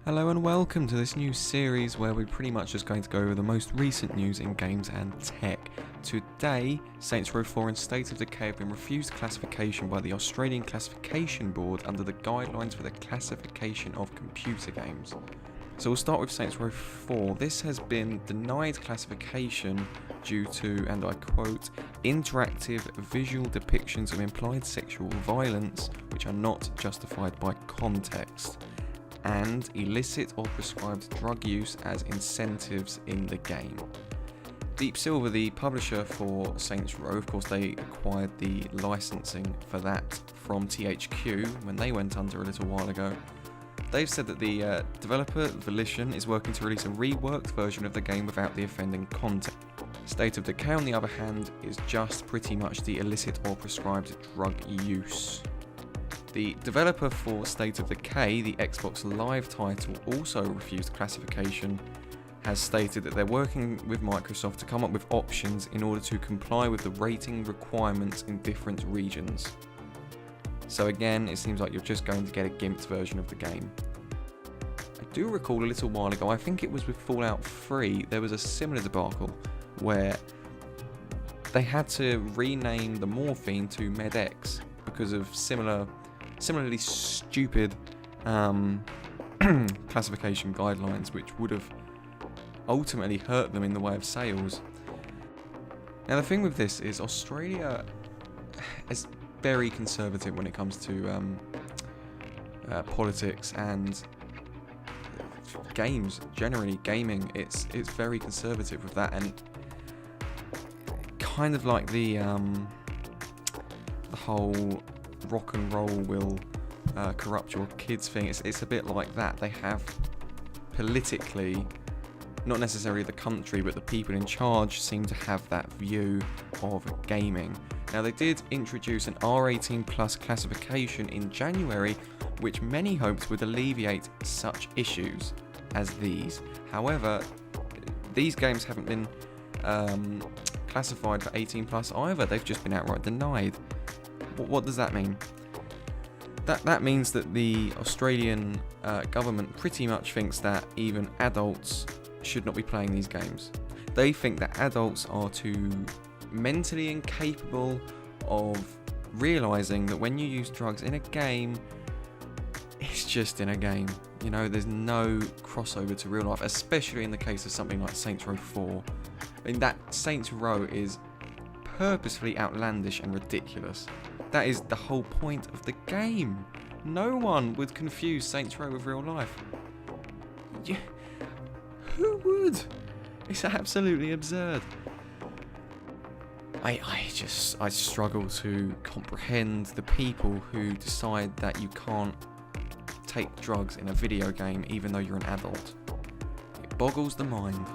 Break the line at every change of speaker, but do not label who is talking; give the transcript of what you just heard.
Hello and welcome to this new series where we're pretty much just going to go over the most recent news in games and tech. Today, Saints Row 4 and State of Decay have been refused classification by the Australian Classification Board under the guidelines for the classification of computer games. So we'll start with Saints Row 4. This has been denied classification due to, and I quote, interactive visual depictions of implied sexual violence which are not justified by context, and illicit or prescribed drug use as incentives in the game. Deep Silver, the publisher for Saints Row, of course they acquired the licensing for that from THQ when they went under a little while ago. They've said that the developer, Volition, is working to release a reworked version of the game without the offending content. State of Decay, on the other hand, is just pretty much the illicit or prescribed drug use. The developer for State of Decay, the Xbox Live title, also refused classification, has stated that they're working with Microsoft to come up with options in order to comply with the rating requirements in different regions. So again, it seems like you're just going to get a gimped version of the game. I do recall a little while ago, I think it was with Fallout 3, there was a similar debacle where they had to rename the morphine to Med-X because of similarly stupid classification guidelines, which would have ultimately hurt them in the way of sales. Now the thing with this is Australia is very conservative when it comes to politics and games generally. Gaming, it's very conservative with that, and kind of like the whole rock and roll will corrupt your kids thing. It's a bit like that. They have politically, not necessarily the country, but the people in charge seem to have that view of gaming. Now they did introduce an R18 plus classification in January, which many hoped would alleviate such issues as these. However, these games haven't been classified for 18 plus either. They've just been outright denied. What does that mean? That means that the Australian government pretty much thinks that even adults should not be playing these games. They think that adults are too mentally incapable of realising that when you use drugs in a game, it's just in a game. You know, there's no crossover to real life, especially in the case of something like Saints Row 4. I mean, that Saints Row is purposefully outlandish and ridiculous. That is the whole point of the game. No one would confuse Saints Row with real life. Yeah. Who would? It's absolutely absurd. I struggle to comprehend the people who decide that you can't take drugs in a video game even though you're an adult. It boggles the mind.